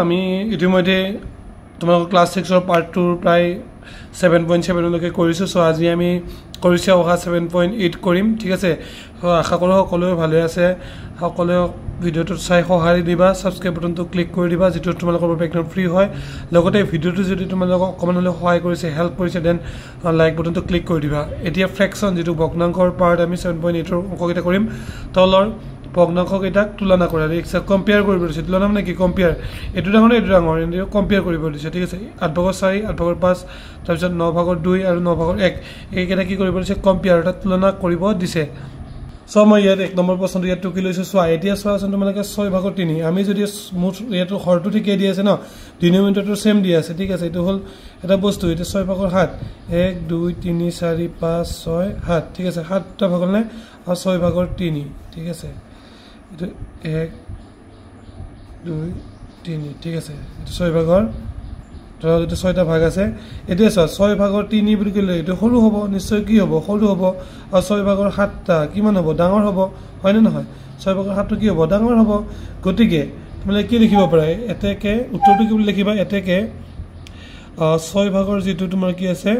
আমি ইতিমধ্যে তোমালোকৰ ক্লাছ 6 পাৰ্ট 2 প্ৰায় 7.7 লৈকে কৰিছো সো আজি আমি কৰিছে অহা 7.8 কৰিম ঠিক আছে আশা কৰো সকলোৱে ভালে আছে সকলোৱে ভিডিওটো চাই সহায় দিবা সাবস্ক্ৰাইব বাটনটো ক্লিক কৰি দিবা যেটো তোমালোকৰ বাবে একদম ফ্ৰী হয় লগতে ভিডিওটো যদি তোমালোকক অকমান হলে সহায় কৰিছে হেল্প কৰিছে দেন লাইক বাটনটো ক্লিক কৰি দিবা এতিয়া ফ্ৰেকশন যেটো ভগ্নাংকৰ পাৰ্ট আমি 7.8 ৰ অংককেইটা কৰিম তলৰ ভগ্নাংক এটাক তুলনা কৰা ৰিক্সা কম্পেয়াৰ কৰিব দিছে তুলনা মানে কি কম্পেয়াৰ এটো ডাঙৰ এটো ডাঙৰ এনে কম্পেয়াৰ কৰিব দিছে ঠিক আছে 8/4 8/5 তাৰ পিছত 9/2 আৰু 9/1 এইকেইটা কি কৰিব দিছে কম্পেয়াৰ এটা তুলনা কৰিব দিছে সো মই ইয়াত এক নম্বৰ প্ৰশ্নটো ইয়াত টুকি লৈছো সোৱা এতিয়া সোৱাচোন তোমালোকে 6/3 আমি যদি মুঠ ইয়াত হৰটো ঠিকই দি আছে ন ডিনোমিনেটৰটো সেম দি আছে ঠিক আছে এটো হল এটা বস্তু এটা 6/7 1 2 3 4 5 6 7 ঠিক আছে 7টা ভাগ হল না আৰু 6/3 ঠিক আছে এটা 1 2 3 ঠিক আছে এটা 6/3 ধৰা এটা 6টা ভাগ আছে এটা 6/3 বুলি কলে এটা সৰু হ'ব নিশ্চয় কি হ'ব সৰু হ'ব আৰু 6/7টা কিমান হ'ব ডাঙৰ হ'ব হয় না নহয় 6/7 কি হ'ব ডাঙৰ হ'ব গতিকে মানে কি লিখিব পাৰে এতেকে উত্তৰটো কি বুলি লিখিবা এতেকে 6/, যেটো তোমাৰ কি আছে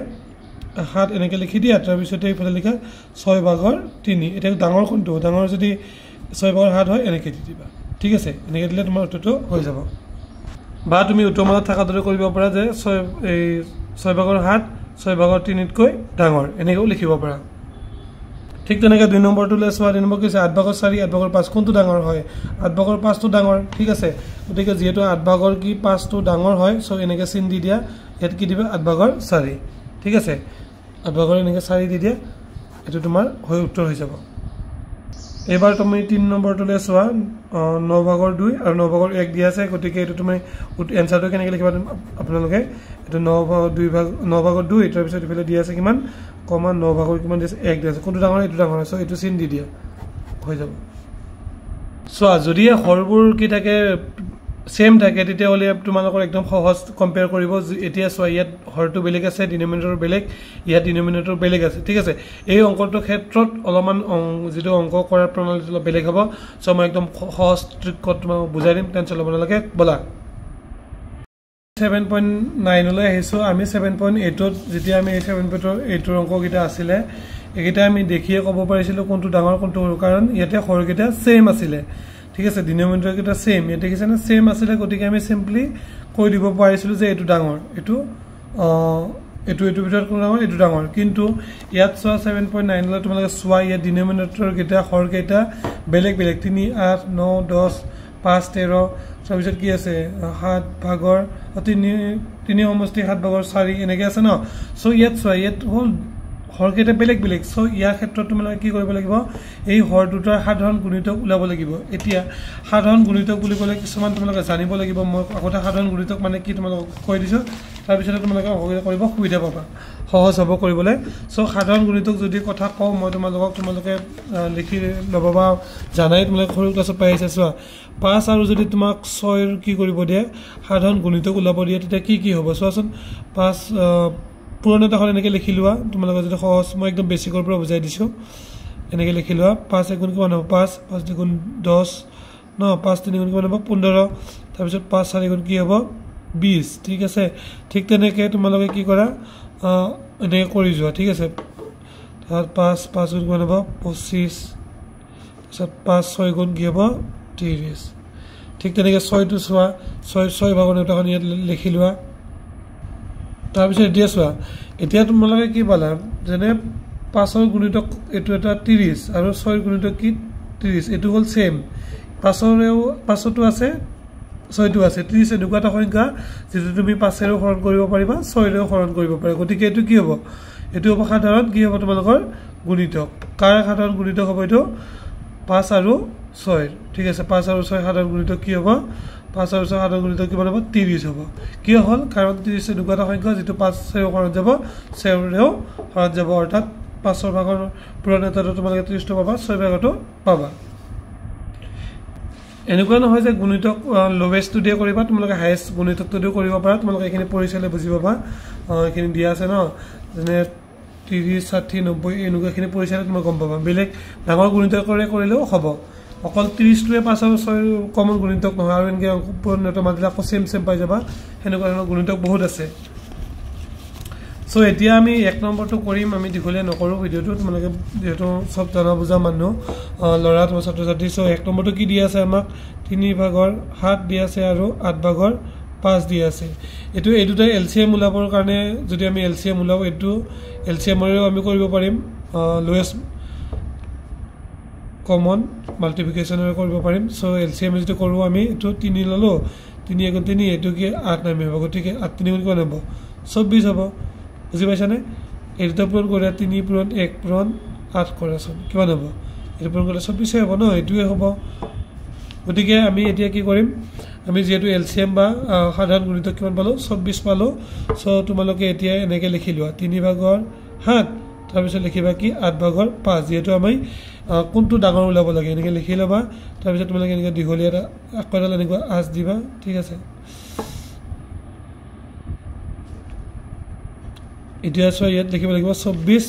7 এনেকে লিখি দিয়া তাৰ পিছতে ইফালে লিখা 6/3 এটা ডাঙৰ কোনটো ডাঙৰ যদি 6/7 হয় এনেকে দি দিবা ঠিক আছে এনেকে দিলে তোমাৰ উত্তৰটো হৈ যাব বা তুমি উত্তৰমানত থাকা দৰে কৰিব পাৰা যে 6/7 6/3 কৈ ডাঙৰ এনেকেও লিখিব পাৰা ঠিক তেনেকৈ 2 নম্বৰটো লেছোৱা 2 নম্বৰ কৈছে 8/4 8/5 কোনটো ডাঙৰ হয় 8/5 টো ডাঙৰ ঠিক আছে গতিকে যেহেতু 8/5 কি 5 টো ডাঙৰ হয় সো এনেকে চিন দি দিয়া ইয়াত কি দিবা 8/4 ঠিক আছে 8/4 এনেকে 4 দি দিয়া এটো তোমাৰ হৈ উত্তৰ হৈ যাব এবাৰ তুমি 3 নম্বৰটো লেছোৱা 9/2 আৰু 9/1 দিয়া আছে গতিকে এটো তুমি এনসাৰটো কেনেকৈ লিখিবা আপোনালোকে এটো 9/2 তাৰ পিছত ইফালে দিয়া আছে কিমান কমা 9/1 কিমান দিছে 1 দিয়া আছে কোনটো ডাঙৰ এটো ডাঙৰ আছে এটো চিন দি দিয়া হৈ যাব সো যদি হৰবোৰ কি থাকে সেম থাকে তেতিয়া হলে তোমালোকৰ একদম সহজ কম্পেয়াৰ কৰিব এতিয়া সোয়া ইয়াত হৰটো বেলেগ আছে ডিনোমিনেটৰ বেলেগ ইয়াত ডিনোমিনেটৰ বেলেগ আছে ঠিক আছে এই অংকটোৰ ক্ষেত্ৰত অলপমান যেটো অংক কৰাৰ প্ৰণালীটো অলপ বেলেগ হ'ব সো মই একদম সহজ ট্ৰিকত তোমাক বুজাই দিম টেনচন ল'ব নালাগে বলা 7.9 লৈ আহিছো আমি 7.8 ত যেতিয়া আমি 7.8 ৰ অংককেইটা আছিল একেটা আমি দেখিয়ে ক'ব পাৰিছিলো কোনটো ডাঙৰ কোনটো সৰু কাৰণ ইয়াতে হৰকেইটা সেম আছিল ঠিক আছে ডিনোমিনেটৰ কেইটা সেম ইয়াতে দেখিছে না সেম আছিল গতিকে আমি সিম্পলি কৈ দিব পাৰিছিলো যে এটো ডাঙৰ এটো ভিতৰত কোন ডাঙৰ এটো ডাঙৰ কিন্তু ইয়াত সোৱা 7.9 লৈ তোমালোকে সোৱা ইয়াত ডিনোমিনেটৰ কেইটা হৰ কেইটা বেলেগ বেলেগ 3 8 9 10 5 13 তাৰপিছত কি আছে 7 ভাগৰ 3 সমষ্টি 7 ভাগৰ 4 এনেকে আছে ন সো ইয়াত সোৱা ইয়াত হল হৰ কেইটা বেলেগ বেলেগ সো ইয়াৰ ক্ষেত্ৰত তোমালোকে কি কৰিব লাগিব এই হৰ দুটাৰ সাধাৰণ গুণিতক উলাব লাগিব এতিয়া সাধাৰণ গুণিতক বুলি ক'লে কিছুমান তোমালোকে জানিব লাগিব মই আগতে সাধাৰণ গুণিতক মানে কি তোমালোকক কৈ দিছো তাৰ পিছত তোমালোকে কৰিব সুবিধা পাবা সহজ হ'ব কৰিবলৈ সো সাধাৰণ গুণিতক যদি কথা কওঁ মই তোমালোকে লিখি ল'ব বা জানাই তোমালোকে সৰু ক্লাছত পাই আছে চোৱা 5 আৰু যদি তোমাক 6 ৰ কি কৰিব দিয়ে সাধাৰণ গুণিতক উলাব দিয়ে তেতিয়া কি হ'ব চোৱাচোন 5 পুৰণাটা হল এনেকে লিখি লোৱা তোমালোকে যদি সহজ মই একদম বেসিকৰ পৰা বুজাই দিছো এনেকে লিখি লোৱা 5 গুণ কিমান হ'ব 5 5 গুণ 10 ন 5 3 গুণ কিমান হ'ব 15 তাৰ পিছত 5 4 গুণ কি হ'ব 20 ঠিক আছে ঠিক তেনেকে তোমালোকে কি কৰা এনেকে কৰি যোৱা ঠিক আছে তাৰ 5 5 গুণ কিমান হ'ব 25 তাৰপিছত 5 6 গুণ কি হ'ব 30 ঠিক তেনেকে 6 টো চোৱা 6 ভাগৰ এটা ইয়াত লিখি লোৱা তাৰ পিছত দিয়া চোৱা এতিয়া তোমালোকে কি পালা যেনে 5 ৰ গুণিতক এটো এটা 30 আৰু 6 ৰ গুণিতক কি 30 এটো হল সেম 5 টো আছে 6 টো আছে 30 এনেকুৱা এটা সংখ্যা যেটো তুমি 5 ৰেও হৰণ কৰিব পাৰিবা 6 ৰেও হৰণ কৰিব পাৰিবা গতিকে এটো কি হ'ব এটো হ'ব সাধাৰণ কি হ'ব তোমালোকৰ গুণিতক কাৰ সাধাৰণ গুণিতক হ'ব এটো 5 আৰু 6 ঠিক আছে 5 আৰু 6 সাধাৰণ গুণিতক কি হ'ব 5 আৰু 6 সাধাৰণ গুণিতক কিমান হ'ব 30 হ'ব কি হ'ল কাৰণ 30 এনেকুৱা এটা সংখ্যা যেটো 5 ৰেও হৰণ যাব 6 ৰেও হৰণ যাব অৰ্থাৎ 5 ৰ ভাগৰ পুৰণাটো তোমালোকে 30 টো পাবা 6 ভাগটো পাবা এনেকুৱা নহয় যে গুণিতক লোৱেষ্ট টু দিয়ে কৰিবা তোমালোকে হাইয়েষ্ট গুণিতকটো দিও কৰিব পাৰা তোমালোকে এখিনি পৰিচয়লে বুজি পাবা এখিনি দিয়া আছে ন যেনে 30 60 90 এনেকুৱাখিনি পৰিচয়লে তুমি গম পাবা বেলেগ ডাঙৰ গুণিতক কৰিলেও হ'ব অকল 30টোৱে 5 আৰু 6 কমন গুণিতক নহয় আৰু এনেকৈ পূৰণটো মাতিলে আকৌ সেম পাই যাবা হেনেকুৱা ধৰণৰ গুণিতক বহুত আছে সো এতিয়া আমি 1 নম্বৰটো কৰিম আমি দীঘলীয়া নকৰো ভিডিওটো তোমালোকে যেটো সব জানা বুজা মানুহ লৰা তোমাৰ ছাত্ৰ ছাত্ৰী সো 1 নম্বৰটো কি দিয়া আছে আমাক 3 ভাগৰ 7 দিয়া আছে আৰু 8 ভাগৰ 5 দিয়া আছে এটো এই দুটা এলসিএম উলাবৰ কাৰণে যদি আমি এলসিএম উলাও এটো এলসিএম ৰেও আমি কৰিব পাৰিম লোয়েষ্ট কমন মাল্টিপ্লিকেশন কৰিব পাৰিম সো এলসিএম যদি কৰো আমি এটো 3 ললো 3 গুণ 3 এটো কি 8 নামি হ'ব গতিকে 8 3 গুণ কিমান হ'ব 24 হ'ব বুজি পাইছানে এই দুটা পূৰণ কৰে 3 পূৰণ 1 পূৰণ 8 কৰাচোন কিমান হ'ব এটো পূৰণ কৰিলে 24 হ'ব ন এটোৱে হ'ব গতিকে আমি এতিয়া কি কৰিম আমি যেটো এলসিএম বা সাধাৰণ গুণিতক কিমান পালো 24 পালো সো তোমালোকে এতিয়া এনেকৈ লিখি লোৱা 3 ভাগৰ 7 তাৰ পিছত লিখিবা কি 8 ভাগৰ 5 যেটো আমি কোনটো ডাঙৰ উলাব লাগে এনেকৈ লিখি লবা তাৰ পিছত তোমালোকে এনেকৈ দীঘলীয়া আকৰাল এনেকৈ আজ দিবা ঠিক আছে এতিয়া সো ইয়াত লিখিব লাগিব 24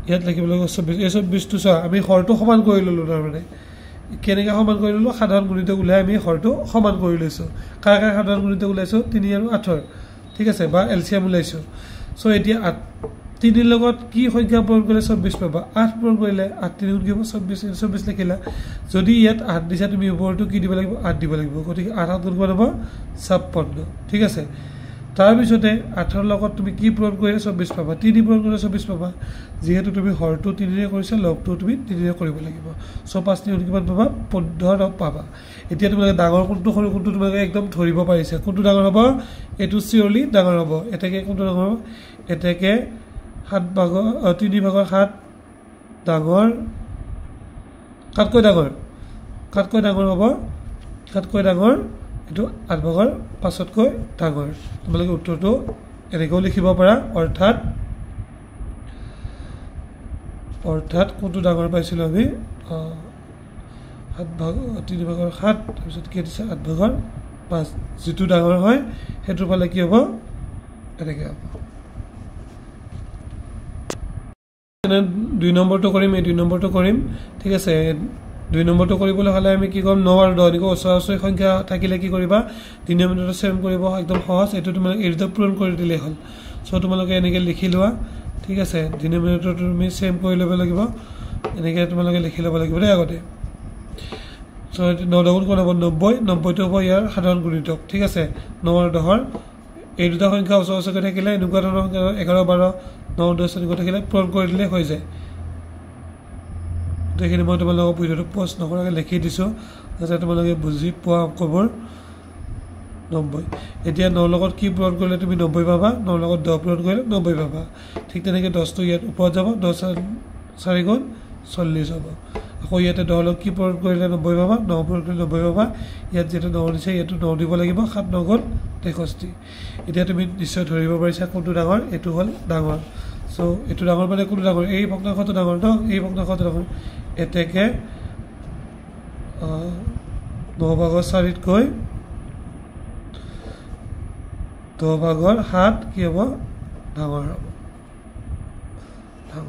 ইয়াত লিখিব লাগিব 24 এই 24 টো আমি হৰটো সমান কৰি ললো তাৰ মানে কেনেকৈ সমান কৰি ললো সাধাৰণ গুণিতক উলাই আমি হৰটো সমান কৰি লৈছো কাৰ সাধাৰণ গুণিতক উলাইছো 3 আৰু 8 ঠিক আছে বা এলসিএম উলাইছো সো এতিয়া 3 ৰ লগত কি সংখ্যা পূৰণ কৰিলে 24 পাবা 8 পূৰণ কৰিলে 8 3 গুণ কি হ'ব 24 লিখিলা যদি ইয়াত 8 দিছা তুমি ওপৰটো কি দিব লাগিব 8 দিব লাগিব গতিকে 8 গুণ কিমান হ'ব 56 ঠিক আছে তাৰ পিছতে 8 ৰ লগত তুমি কি পূৰণ কৰিলে 24 পাবা 3 পূৰণ কৰিলে 24 পাবা যেহেতু তুমি হৰটো 3 ৰে কৰিছা লগটো তুমি 3 ৰে কৰিব লাগিব সো 5 3 কিমান পাবা 15 পাবা এতিয়া তোমালোকে ডাঙৰ কোনটো সৰু কোনটো তোমালোকে একদম ধৰিব পাৰিছা কোনটো ডাঙৰ হ'ব এটো চিয়ৰলি ডাঙৰ হ'ব এটাকে কোনটো ডাঙৰ হ'ব এটাকে 7 ভাগৰ 3 ভাগৰ 7 ডাঙৰ কাটকৈ ডাঙৰ হ'ব কাটকৈ ডাঙৰ এটো 8 ভাগৰ 5তকৈ ডাঙৰ তোমালোকে উত্তৰটো এনেকৈ লিখিব পাৰা অৰ্থাৎ কোনটো ডাঙৰ পাইছিল আমি 7 ভাগ 3 ভাগৰ 7 তাৰপিছত কি দিছে 8 ভাগৰ 5 যেটো ডাঙৰ হয় হেতু ফালে কি হ'ব এনেকৈ হ'ব 2 নম্বৰটো কৰিম এই 2 নম্বৰটো কৰিম ঠিক আছে 2 নম্বৰটো কৰিবলৈ হলে আমি কি কৰিম 9 আৰু 10 নিকো ওচৰা-ওচৰি সংখ্যা থাকিলে কি কৰিবা ডিনোমিনেটৰ সেম কৰিব একদম সহজ এটো তোমালোকে এৰিটা পূৰণ কৰি দিলে হ'ল সো তোমালোকে এনেকৈ লিখি লোৱা ঠিক আছে ডিনোমিনেটৰ তুমি সেম কৰি ল'ব লাগিব এনেকৈ তোমালোকে লিখি ল'ব লাগিব দেই আগতে সো 9 গুণ কোন হ'ব 90 টো হ'ব ইয়াৰ সাধাৰণ গুণিতক ঠিক আছে 9 আৰু 10 এই দুটা সংখ্যা ওচৰা-ওচৰি থাকিলে এনেকুৱা ধৰণৰ 11 12 9 10 এনেকুৱা থাকিলে পূৰণ কৰি দিলে হৈ যায় দেখি মই তোমালোকক ভিডিওটো পোষ্ট নকৰাকৈ লিখি দিছো যাতে তোমালোকে বুজি পোৱা খবৰ 90 এতিয়া 9 লগত কি পূৰণ কৰিলে তুমি 90 পাবা 9 লগত 10 পূৰণ কৰিলে 90 পাবা ঠিক তেনেকৈ 10 টো ইয়াত ওপৰত যাব 10 4 গুণ 40 হ'ব আকৌ ইয়াতে 10 লগত কি পূৰণ কৰিলে 90 পাবা 9 পূৰণ কৰিলে 90 পাবা ইয়াত যেটো 9 দিছে ইয়াতো 9 দিব লাগিব 7 9 গুণ 63 এতিয়া তুমি নিশ্চয় ধৰিব পাৰিছা কোনটো ডাঙৰ এটো হ'ল ডাঙৰ সো এটো ডাঙৰ মানে কোনটো ডাঙৰ এই ভগ্নাংশটো ডাঙৰ ন এই ভগ্নাংশটো ডাঙৰ এতেকে 9 ভাগৰ 4 তকৈ 10 ভাগৰ 7 কি হ'ব ডাঙৰ হ'ব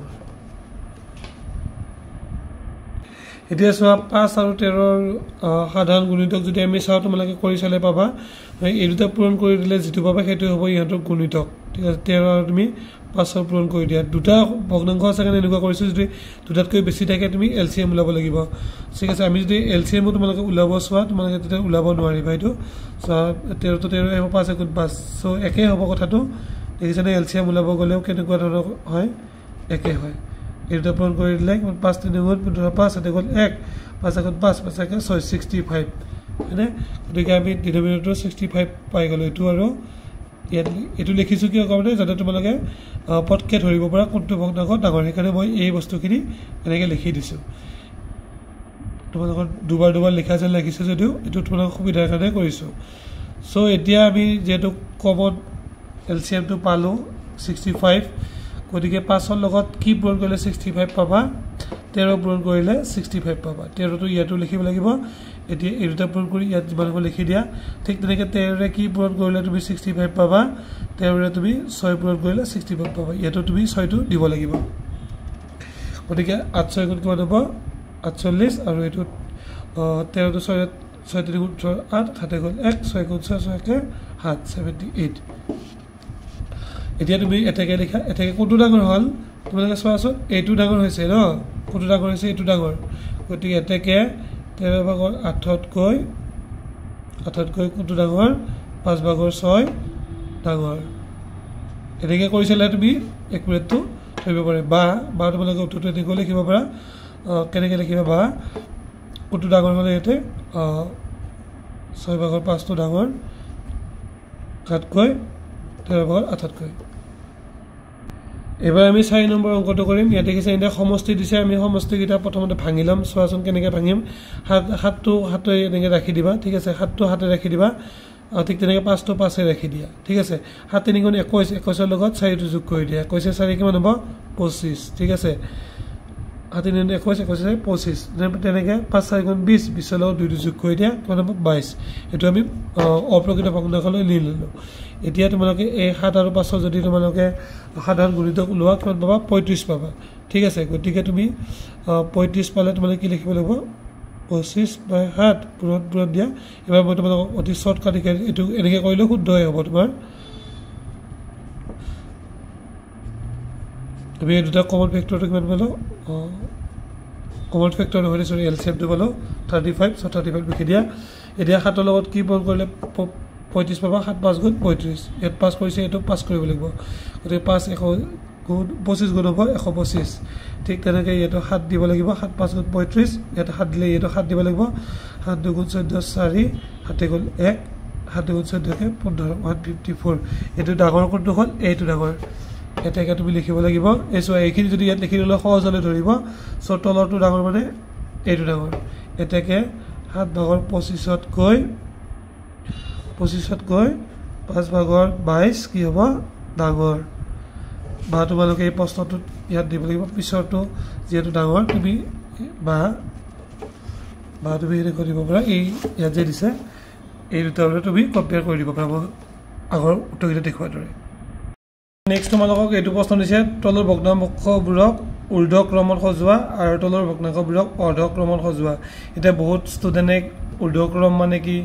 এতিয়া সোৱা 5 আৰু 13 ৰ সাধাৰণ গুণিতক যদি আমি চাও তোমালোকে কৰি চালে পাবা এই দুটা পূৰণ কৰি দিলে যেটো পাবা সেইটো হ'ব ইহঁতৰ গুণিতক ঠিক আছে 13 আৰু তুমি 5 ৰ পূৰণ কৰি দিয়া দুটা ভগ্নাংশ আছে কাৰণে এনেকুৱা কৰিছো যদি দুটাতকৈ বেছি থাকে তুমি এলসিএম উলাব লাগিব ঠিক আছে আমি যদি এলসিএম তোমালোকে উলাব সোৱা তোমালোকে তেতিয়া উলাব নোৱাৰিবা এইটো 13 তো 13 হ'ব 5 গুণ 5 সো একে হ'ব কথাটো দেখিছানে এলসিএম উলাব গলেও কেনেকুৱা ধৰণৰ হয় একে হয় এই দুটা পূৰণ কৰি দিলে 5 3 গুণ 5 এটা গল 1 5 গুণ 5 5 কে 65 মানে গতিকে আমি ডিনোমিনেটৰ 65 পাই গলো এটো আৰু এটো লিখিছো কি কাৰণে যাতে তোমালোকে পটকে ধৰিব পৰা কোনটো ভগ্নাংশ ডাঙৰ সেইকাৰণে মই এই বস্তুখিনি এনেকৈ লিখি দিছো তোমালোকৰ দুবাৰ লিখা যেন লাগিছে যদিও এটো তোমালোকৰ সুবিধাৰ কাৰণে কৰিছো সো এতিয়া আমি যেটো কমন এলসিএম টো পালো 65 গতিকে 5 ৰ লগত কি পূৰণ কৰিলে 65 পাবা 13 পূৰণ কৰিলে 65 পাবা 13 টো ইয়াতো লিখিব লাগিব এতিয়া এই দুটা পূৰণ কৰি ইয়াত যিমানকৈ লিখি দিয়া ঠিক তেনেকৈ 13 ৰে কি পূৰণ কৰিলে তুমি 65 পাবা 13 ৰে তুমি 6 পূৰণ কৰিলে 65 পাবা ইয়াতো তুমি 6 টো দিব লাগিব গতিকে 8 6 গুণ কিমান হ'ব 48 আৰু এটো 13 to 6 6 3 গুণ 8 7 গ'ল 1 6 গুণ 6 6 কে 7 78 এতিয়া তুমি এটাকে লিখা এটাকে কোনটো ডাঙৰ হল তোমালোকে চোৱাচোন এইটো ডাঙৰ হৈছে ন কোনটো ডাঙৰ হৈছে এইটো ডাঙৰ গতিকে এটাকে 13 ভাগৰ 8 কৈ কোনটো ডাঙৰ 5 ভাগৰ 6 ডাঙৰ এটাকে কৰিছিলা তুমি একুৰেটটো ধৰিব পাৰে বা তোমালোকে উত্তৰটো এনেকৈ লিখিব পাৰা কেনেকৈ লিখিবা বা কোনটো ডাঙৰ হলে এতে 6 ভাগৰ 5 টো ডাঙৰ 7 কৈ 13 ভাগৰ 8 কৈ এবাৰ আমি 4 নম্বৰ অংকটো কৰিম ইয়াতে কি চাইন্দা সমষ্টি দিছে আমি সমষ্টি কিটা প্ৰথমতে ভাঙিলাম সোৱাচন কেনেকৈ ভাঙিম হাতটো এনেকৈ ৰাখি দিবা ঠিক আছে হাতটো হাতে ৰাখি দিবা ঠিক তেনেকৈ 5 টো 5 এ ৰাখি দিয়া ঠিক আছে 7 3 গুণ 21 21 ৰ লগত 4 টো যোগ কৰি দিয়া 21 4 কিমান হ'ব 25 ঠিক আছে 7 3 21 21 25 তেনেকৈ 5 4 গুণ 20 20 ৰ লগত 2 টো যোগ কৰি দিয়া কিমান হ'ব 22 এটো আমি অপ্ৰকৃত ভগ্নাংশলৈ নি ললো এতিয়া তোমালোকে এই 7 আৰু 5 যদি তোমালোকে সাধাৰণ গুণিতক লোৱা কিমান পাবা 35 পাবা ঠিক আছে গতিকে তুমি 35 পালে তোমালোকে কি লিখিব লাগিব 25 বাই 7 পূৰণ দিয়া এবাৰ মই তোমালোকক অতি শৰ্টকাট এটো এনেকৈ কৰিলে শুদ্ধ হ'ব তোমাৰ তুমি দুটা কমন ফেক্টৰটো কিমান পালো কমন ফেক্টৰ হয় সৰি এলসিএমটো পালো 35 35 লিখি দিয়া এতিয়া 7 ৰ লগত কি পূৰণ কৰিলে 35 পাবা 7 5 গুণ 35 ইয়াত 5 কৰিছে এটো 5 কৰিব লাগিব গতিকে 5 100 গুণ 25 গুণ হ'ব 125 ঠিক তেনেকৈ এটো 7 দিব লাগিব 7 5 গুণ 35 ইয়াত 7 দিলে এটো 7 দিব লাগিব 7 2 গুণ 14 4 7 গুণ 1 7 গুণ 14 কে 15 154 এটো ডাঙৰ কোনটো হ'ল এইটো ডাঙৰ এটাকে তুমি লিখিব লাগিব এসো এইখিনি যদি ইয়াত লিখি ললে সহজ হলে ধৰিব সো তলৰটো ডাঙৰ মানে এইটো ডাঙৰ এটাকে 7 ভাগৰ 25 কৈ 5 ভাগৰ 22 কি হ'ব ডাঙৰ বা তোমালোকে এই প্ৰশ্নটো ইয়াত দিব লাগিব পিছৰটো যেটো ডাঙৰ তুমি বা তুমি হেৰি কৰিব পাৰা এই ইয়াত যে দিছে এই দুটাৰে তুমি কম্পেয়াৰ কৰি দিব পাৰা আগৰ উত্তৰটো দেখুৱাৰ দৰে নেক্সট তোমালোকক এইটো প্ৰশ্ন দিছে তলৰ ভগ্নাংশবোৰক ঊৰ্ধ্ব ক্ৰমত সজোৱা আৰু তলৰ ভগ্নাংশবোৰক অৰ্ধ ক্ৰমত সজোৱা এটা বহুত ষ্টুডেন্টে ঊৰ্ধ্ব ক্ৰম মানে কি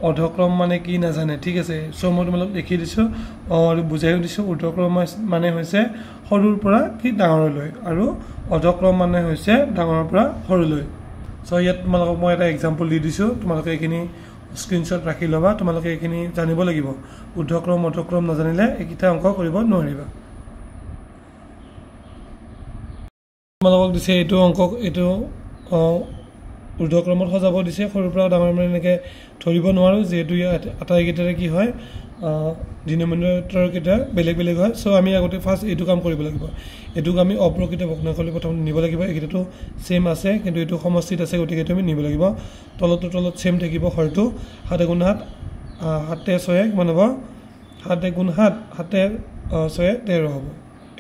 অৰ্ধ ক্ৰম মানে কি নাজানে ঠিক আছে সো মই তোমালোক লিখি দিছো আৰু বুজাইও দিছো ঊৰ্ধ্ব ক্ৰম মানে হৈছে সৰুৰ পৰা কি ডাঙৰলৈ আৰু অৰ্ধ ক্ৰম মানে হৈছে ডাঙৰৰ পৰা সৰুলৈ সো ইয়াত তোমালোকক মই এটা এক্সাম্পল দি দিছো তোমালোকে এখিনি স্ক্ৰিনশ্বট ৰাখি লবা তোমালোকে এখিনি জানিব লাগিব ঊৰ্ধ্বক্ৰম মধ্যক্ৰম নাজানিলে একিটা অংক কৰিব নোৱাৰিবা তোমালোকক দিছে এইটো অংক এইটো ঊৰ্ধ্বক্ৰমত সজাব দিছে সৰুৰ পৰা ডাঙৰ মানে এনেকৈ ধৰিব নোৱাৰো যেহেতু আটাইকেইটাৰে কি হয় ডিনোমিনেটৰ কেইটা বেলেগ বেলেগ হয় সো আমি আগতে ফাৰ্স্ট এইটো কাম কৰিব লাগিব এটুক আমি অপ্ৰকৃত ভগ্নাংশলৈ প্ৰথম নিব লাগিব একেটো সেম আছে কিন্তু এটো সমষ্টিত আছে গতিকে তুমি নিব লাগিব তলত সেম থাকিব হৰটো 7 গুণ 7 7 6 কিমান হ'ব 7 গুণ 7 7 6 13 হ'ব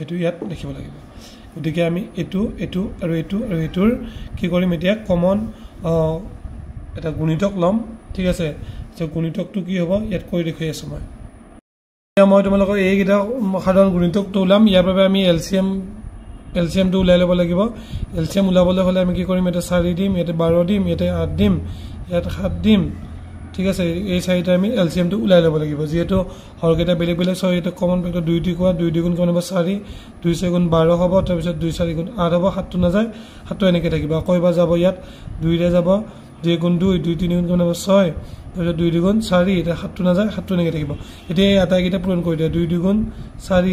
এটো ইয়াত লিখিব লাগিব গতিকে আমি এটো আৰু এটোৰ কি কৰিম এতিয়া কমন এটা গুণিতক লম ঠিক আছে যে গুণিতকটো কি হ'ব ইয়াত কৈ দেখুৱাই আছো মই তোমালোকৰ এই গিটা সাধাৰণ গুণিতকটো উলাম ইয়াৰ বাবে আমি এলসিএম টো উলাই ল'ব লাগিব এলসিএম উলাবলৈ হলে আমি কি কৰিম এটা 4 দিম এটা 12 দিম এটা 8 দিম ইয়াত 7 দিম ঠিক আছে এই চাৰিটা আমি এলসিএম টো উলাই ল'ব লাগিব যেহেতু হৰকেটা বেলেগ বেলেগ সো এটা কমন ফেক্টৰ 2 টি কোৱা 2 গুণ কিমান হ'ব 4 2 6 গুণ 12 হ'ব তাৰ পিছত 2 4 গুণ 8 হ'ব 7 টো না যায় 7 টো এনেকৈ থাকিব কয়বা যাব ইয়াত 2 ৰে যাব 2 গুণ 2 2 3 গুণ কিমান হ'ব 6 তাৰপিছত 2 গুণ 4 এটা 7 টো না যায় 7 টো এনেকৈ থাকিব এতিয়া এই আটাইকেইটা পূৰণ কৰি দিয়া 2 গুণ 4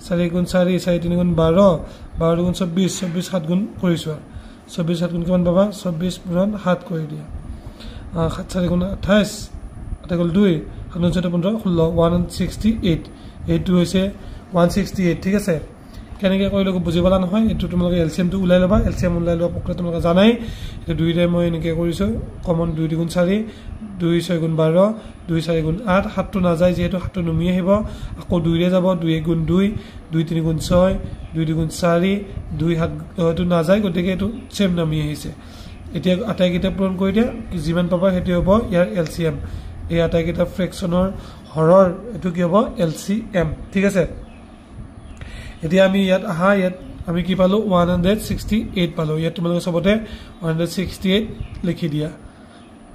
4 গুণ 4 4 3 গুণ 12 12 গুণ 24 24 7 গুণ কৰিছো 24 7 গুণ কিমান পাবা 24 পূৰণ 7 কৰি দিয়া 7 4 গুণ 28 8 গুণ 2 7 15 16 168 এইটো হৈছে 168 ঠিক আছে কেনেকৈ কৰিলে বুজি পালা নহয় এটো তোমালোকে এলসিএম টো উলাই লবা এলসিএম উলাই লোৱা প্ৰক্ৰিয়া তোমালোকে জানাই এটো 2 ৰে মই এনেকৈ কৰিছো কমন 2 গুণ 4 2 6 গুণ 12 2 4 গুণ 8 7 টো না যায় যেহেতু 7 টো নমি আহিব আকৌ 2 ৰে যাব 2 গুণ 2 2 3 গুণ 6 2 গুণ 4 2 7 টো না যায় গতিকে এটো সেম নামি আহিছে এতিয়া আটাইকেইটা পূৰণ কৰি দিয়া যিমান পাবা হেতু হ'ব ইয়াৰ এলসিএম এই আটাইকেইটা ফ্ৰেকশনৰ হৰৰ এটো কি হ'ব এলসিএম ঠিক আছে এতিয়া আমি ইয়াত আমি কি পালো 168 পালো ইয়াত তোমালোকে সবতে 168 লিখি দিয়া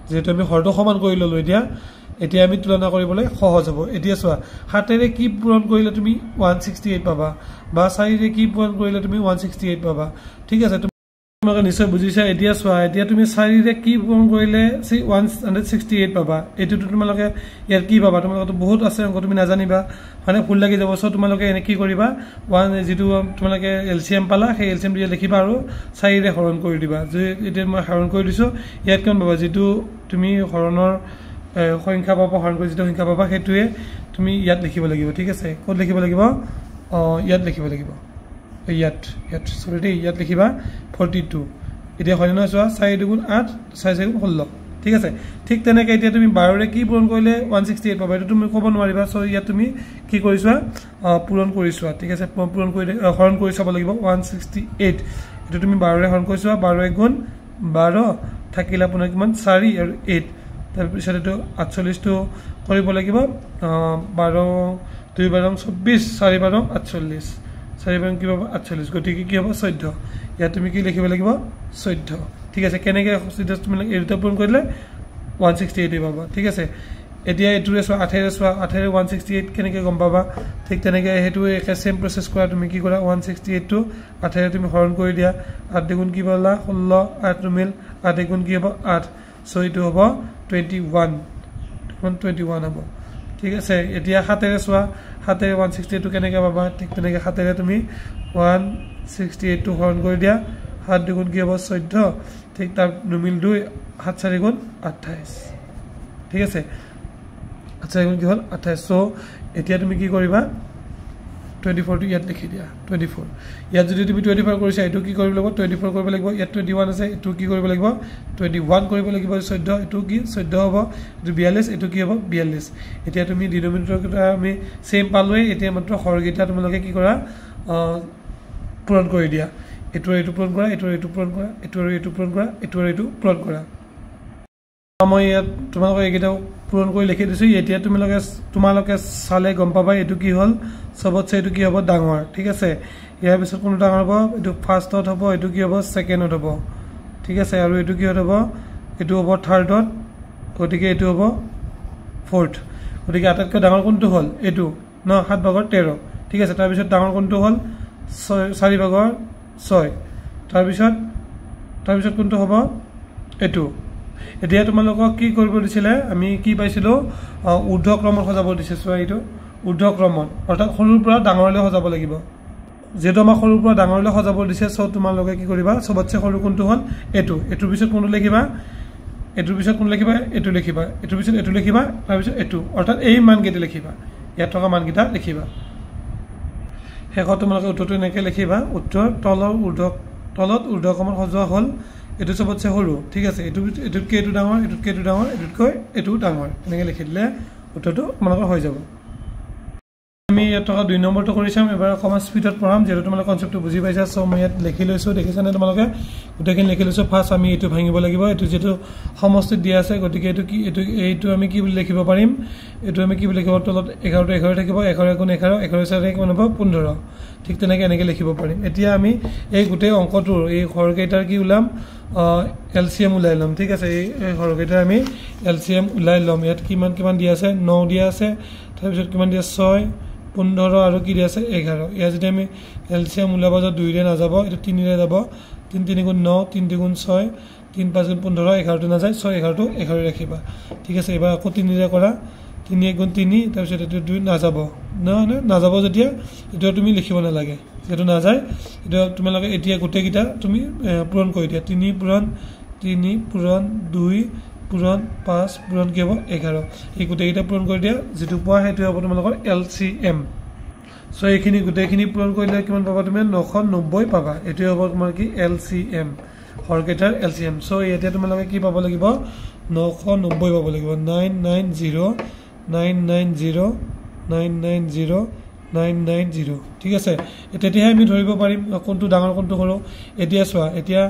যেহেতু আমি হৰটো সমান কৰি ললো এতিয়া আমি তুলনা কৰিবলৈ সহজ হ'ব এতিয়া চোৱা 7 ৰে কি পূৰণ কৰিলে তুমি 168 পাবা বা 4 ৰে কি পূৰণ কৰিলে তুমি 168 পাবা ঠিক আছে তোমাক নিশ্চয় বুজিছা এতিয়া চোৱা এতিয়া তুমি 4 ৰে কি পূৰণ কৰিলে 168 পাবা এটো তোমালোকে ইয়াৰ কি পাবা তোমালোকে বহুত আছে অংক তুমি নাজানিবা মানে ফুল লাগি যাব সো তোমালোকে এনে কি কৰিবা 1 যেটো তোমালোকে এলসিএম পালা সেই এলসিএম দিয়ে লিখিবা আৰু 4 ৰে হৰণ কৰি দিবা যে এতিয়া মই হৰণ কৰি দিছো ইয়াত কোন পাবা যেটো তুমি হৰণৰ সংখ্যা পাবা হৰণ কৰি যেটো সংখ্যা পাবা হেতুৱে তুমি ইয়াত লিখিব লাগিব ঠিক আছে কোড লিখিব লাগিব ইয়াত লিখিব লাগিব ইয়াত সৰি ইয়াত লিখিবা 42 এতিয়া হয় না চোৱা 4 গুণ 8 4 গুণ 16 ঠিক আছে ঠিক তেনেকৈ এতিয়া তুমি 12 ৰে কি পূৰণ কৰিলে 168 পাবা এটা তুমি ক'ব নোৱাৰিবা সো ইয়াত তুমি কি কৰিছোৱা পূৰণ কৰিছোৱা ঠিক আছে পূৰণ কৰি হৰণ কৰি চাব লাগিব 168 এটা তুমি 12 ৰে হৰণ কৰিছোৱা 12 গুণ 12 থাকিলা পুনৰ কিমান 4 আৰু 8 তাৰ পিছত এটো 48 টো কৰিব লাগিব 12 2 12 24 4 12 48 4 12 কি পাবা 48 গতিকে কি হ'ব 14 ইয়াত তুমি কি লিখিব লাগিব 14 ঠিক আছে কেনেকৈ 14 তুমি এটা পূৰণ কৰিলে 168 পাবা ঠিক আছে এতিয়া এটোৰে চোৱা 18 ৰে 168 কেনেকৈ গম পাবা ঠিক তেনেকৈ হেতু একে সেম প্ৰসেস কৰা তুমি কি কৰা 168 টো 18 তুমি হৰণ কৰি দিয়া 8 গুণ কি পালা 16 8 মিল 8 গুণ কি হ'ব 8 সো এটো হ'ব 21 হ'ব ঠিক আছে এতিয়া 7 ৰে চোৱা 7 ৰে 168 টো কেনেকৈ পাবা ঠিক তেনেকৈ 7 ৰে তুমি 168 টো হৰণ কৰি দিয়া 7 গুণ কি হ'ব 14 ঠিক তাৰ নুমিল 2 7 4 গুণ 28 ঠিক আছে 7 গুণ কি হ'ল 28 সো এতিয়া তুমি কি কৰিবা 24 টো ইয়াত লিখি দিয়া 24 ইয়াত যদি তুমি 24 কৰিছা এটো কি কৰিব লাগিব 24 কৰিব লাগিব ইয়াত 21 আছে এটো কি কৰিব লাগিব 21 কৰিব লাগিব 14 এটো কি 14 হ'ব এটো 42 এটো কি হ'ব 42 এতিয়া তুমি ডিনোমিনেটৰ কেটা আমি সেম পালোই এতিয়া মাত্ৰ হৰগিটা তোমালোকে কি কৰা পূৰণ কৰি দিয়া এটো পূৰণ কৰা এটো পূৰণ কৰা এটো পূৰণ কৰা এটো পূৰণ কৰা মই ইয়াত তোমালোকে এইকেইটা পূৰণ কৰি লিখি দিছো এতিয়া তোমালোকে চালে গম পাবা এটো কি হ'ল সবতছে এটো কি হ'ব ডাঙৰ ঠিক আছে ইয়াৰ পিছত কোন ডাঙৰ হ'ব এটো ফাৰ্ষ্টত হ'ব এটো কি হ'ব সেকেন্ডত হ'ব ঠিক আছে আৰু এটো কি হ'ব এটো হ'ব থাৰ্ডত গতিকে এটো হ'ব ফৰ্থ গতিকে আটাইতকৈ ডাঙৰ কোনটো হ'ল এটো ন 7 ভাগৰ 13 ঠিক আছে তাৰ পিছত ডাঙৰ কোনটো হ'ল 4 ভাগৰ 6 তাৰ পিছত কোনটো হ'ব এটো এতিয়া তোমালোকক কি কৰিব দিছিলে আমি কি পাইছিলো ঊৰ্ধ্বক্ৰমত সজাব দিছে চোৱা এইটো ঊৰ্ধ্বক্ৰমত অৰ্থাৎ সৰুৰ পৰা ডাঙৰলৈ সজাব লাগিব যেটো আমাৰ সৰুৰ পৰা ডাঙৰলৈ সজাব দিছে সো তোমালোকে কি কৰিবা সবতছে সৰু কোনটো হ'ল এটোৰ পিছত কোনটো লিখিবা এটোৰ পিছত কোন লিখিবা এটো লিখিবা এটোৰ পিছত এটো লিখিবা তাৰ পিছত এটো অৰ্থাৎ এই মানকেইটা লিখিবা ইয়াত থকা মানকেইটা লিখিবা হেকত তোমালোকে উত্তৰটো এনেকৈ লিখিবা উত্তৰ তলত ঊৰ্ধ্বক্ৰমত সজোৱা হ'ল এটো সবতছে সৰু ঠিক আছে এটোতকৈ এটো ডাঙৰ এটোতকৈ এটো ডাঙৰ এটোতকৈ এটো ডাঙৰ এনেকৈ লিখি দিলে উত্তৰটো তোমালোকৰ হৈ যাব আমি ইয়াত থকা 2 নম্বৰটো কৰিছাম এবাৰ অকমান স্পিডত পঢ়াম যেটো তোমালোকে কনসেপ্টটো বুজি পাইছা সো মই ইয়াত লিখি লৈছো দেখিছানে তোমালোকে গোটেইখিনি লিখি লৈছো ফাৰ্স্ট আমি এটো ভাঙিব লাগিব এটো যেটো সমষ্টি দিয়া আছে গতিকে এটো কি এটো আমি কি বুলি লিখিব পাৰিম এটো আমি কি বুলি লিখিব তলত 11 থাকিব 11 গুণ 11 11 4 কিমান হ'ব 15 ঠিক তেনেকৈ এনেকৈ লিখিব পাৰিম এতিয়া আমি এই গোটেই অংকটোৰ এই হৰকেইটাৰ কি উলাম এলসিএম উলাই লম ঠিক আছে এই হৰকেইটাৰ আমি এলসিএম উলাই লম ইয়াত কিমান দিয়া আছে 9 দিয়া আছে তাৰ পিছত কিমান দিয়া 6 15 আৰু কি দিয়া আছে 11 ইয়া যদি আমি এলসিএম উলাব যা 2 ৰে না যাব এটা 3 ৰে যাব 3 3 গুণ 9 3 গুণ 6 3 5 গুণ 15 11 টো না যায় 6 11 টো 11 ৰাখিবা ঠিক আছে এবাৰ আকৌ 3 ৰে কৰা 3 গুণ 3 তাৰ পিছত এটো 2 না যাব না যাব যেতিয়া এটো তুমি লিখিব না লাগে যেটো না যায় এটো তোমালোকে এতিয়া গোটেই কিটা তুমি পূৰণ কৰি দিয়া 3 পূৰণ 2 পূৰণ 5 পূৰণ কি হ'ব 11 এই গোটেইটা পূৰণ কৰি দিয়া যেটো পোৱা হেতু হ'ব তোমালোকৰ এলসিএম সো এইখিনি গোটেইখিনি পূৰণ কৰিলে কিমান পাবা তুমি 990 পাবা এটো হ'ব তোমাৰ কি এলসিএম হৰকেটাৰ এলসিএম সো এতিয়া তোমালোকে কি পাব লাগিব 990 পাব লাগিব 990 ঠিক আছে এতিয়াহে আমি ধৰিব পাৰিম কোনটো ডাঙৰ কোনটো সৰু এতিয়া চোৱা এতিয়া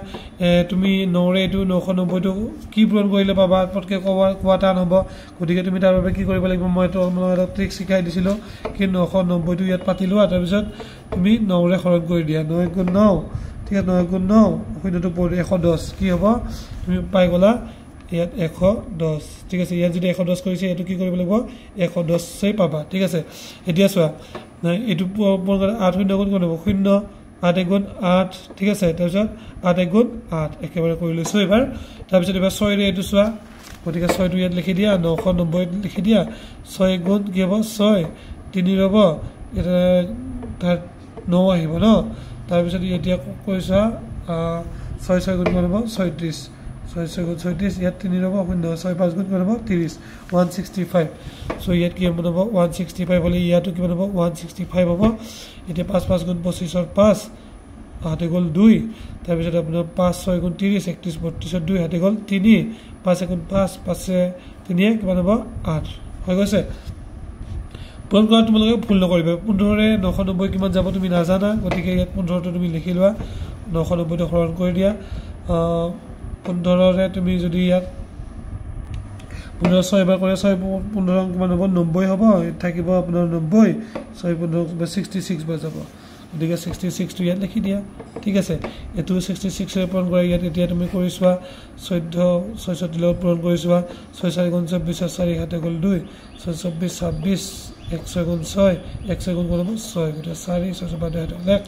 তুমি 9 ৰে এটো 990 টো কি পূৰণ কৰিলে পাবা পটকে কোৱা টান হ'ব গতিকে তুমি তাৰ বাবে কি কৰিব লাগিব মই তো এটা ট্ৰিক শিকাই দিছিলো কি 990 টো ইয়াত পাতিলো তাৰ পিছত তুমি 9 ৰে হৰণ কৰি দিয়া 9 গুণ 9 ঠিক আছে 9 গুণ 9 হয়তো পৰে 110 কি হ'ব তুমি পাই গলা ইয়াত 110 ঠিক আছে ইয়াত যদি 110 কৰিছে এটো কি কৰিব লাগিব 110 পাবা ঠিক আছে এতিয়া চোৱা এটো 8 শূন্য গুণ কৰিব 0 8 গুণ 8 ঠিক আছে তাৰপিছত 8 গুণ 8 একেবাৰে কৰি লৈছো এবাৰ তাৰপিছত এবাৰ 6 ৰে এটো চোৱা গতিকে 6 টো ইয়াত লিখি দিয়া 990 লিখি দিয়া 6 গুণ কি হ'ব 6 3 ৰব এটা তাত 9 আহিব ন তাৰপিছত এতিয়া কৈছা 6 গুণ কৰিব 36 6 গুণ 36 ইয়াত 3 ৰব 0 6 5 গুণ কৰিব 30 165 সো ইয়াত কি হ'ব 165 হলে ইয়াতো কি হ'ব 165 হ'ব এতিয়া 5 5 গুণ 25 ৰ 5 হাতে গল 2 তাৰপিছত আপোনাৰ 5 6 গুণ 30 31 32 2 হাতে গল 3 5 গুণ 5 5 3 কিমান হ'ব 8 হৈ গৈছে পূৰণ কৰা তোমালোকে ভুল নকৰিবা 15 ৰে 990 কিমান যাব তুমি নাজানা গতিকে ইয়াত 15 টো তুমি লিখি লোৱা 990 টো হৰণ কৰি দিয়া 15 ৰে তুমি যদি ইয়াত 15 6 এবাৰ কৰে 6 15 কিমান হ'ব 90 হ'ব থাকিব আপোনাৰ 90 6 15 66 বাৰ যাব গতিকে 66 টো ইয়াত লিখি দিয়া ঠিক আছে এটো 66 ৰে পূৰণ কৰা ইয়াত এতিয়া তুমি কৰিছোৱা 14 66 লগত পূৰণ কৰিছোৱা 6 4 গুণ 24 4 হাতে গল 2 6 24 26 1 গুণ 6 1 গুণ কৰিব 6 গতিকে 4 6 বাদ দিয়া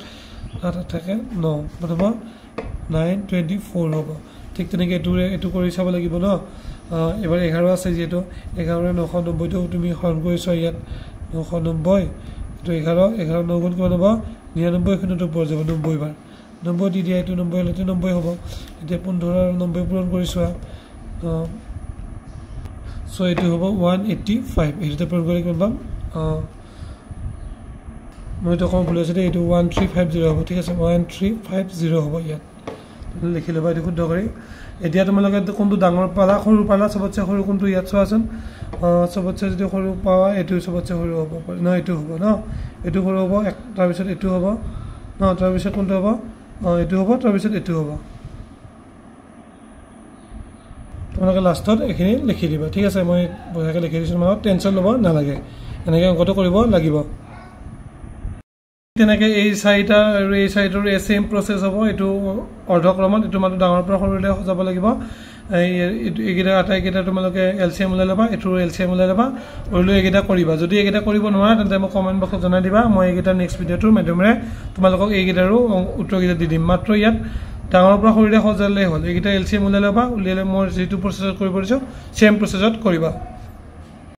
8 থাকে 9 মানে 924 হ'ব ঠিক তেনেকৈ এটো কৰি চাব লাগিব ন এবাৰ 11 আছে যেটো 11 ৰে 990 টো তুমি হৰণ কৰিছা ইয়াত 990 তো 11 11 9 গুণ কিমান হ'ব 99 খিনিটো পৰ যাব 90 বাৰ 90 দি দিয়া এটো 90 হলে 90 হ'ব এতিয়া 15 আৰু 90 পূৰণ কৰিছোৱা সো এটো হ'ব 185 এটো পূৰণ কৰি কিমান পাম মই তো কম ভুল আছে এটো 1350 হ'ব ঠিক আছে 1350 হ'ব ইয়াত লিখি লবা এটো শুদ্ধ কৰি এতিয়া তোমালোকে কোনটো ডাঙৰ পালা সৰু পালা সবতছে সৰু কোনটো ইয়াত চোৱাচোন সবতছে যদি সৰু পাৱা এটো সবতছে সৰু হ'ব না এটো হ'ব ন এটো সৰু হ'ব তাৰ পিছত এটো হ'ব ন তাৰ পিছত কোনটো হ'ব এটো হ'ব তাৰ পিছত এটো হ'ব তোমালোকে লাষ্টত এখিনি লিখি দিবা ঠিক আছে মই বহাকে লিখি দিছো মানে টেনচন লব নালাগে এনেকৈ অংকটো কৰিব লাগিব তেনেকৈ এই চাৰিটা আৰু এই চাৰিটাৰ সেম প্ৰসেস হ'ব এটো অৰ্ধক্ৰমত এটো মানে ডাঙৰ পৰা সৰুলৈ যাব লাগিব এইকেইটা আটাইকেইটা তোমালোকে এলসিএম উলাই লবা এটো এলসিএম উলাই লবা ওৰলৈ এইকেইটা কৰিবা যদি এইকেইটা কৰিব নোৱাৰা তেন্তে মোক কমেন্ট বক্সত জনাই দিবা মই এইকেইটা নেক্সট ভিডিওটোৰ মাধ্যমেৰে তোমালোকক এইকেইটাৰো উত্তৰকেইটা দি দিম মাত্ৰ ইয়াত ডাঙৰ পৰা সৰুলৈ সজালে হ'ল এইকেইটা এলসিএম উলাই লবা উলিয়ালে মই যেটো প্ৰসেছত কৰিব পাৰিছো সেম প্ৰসেছত কৰিবা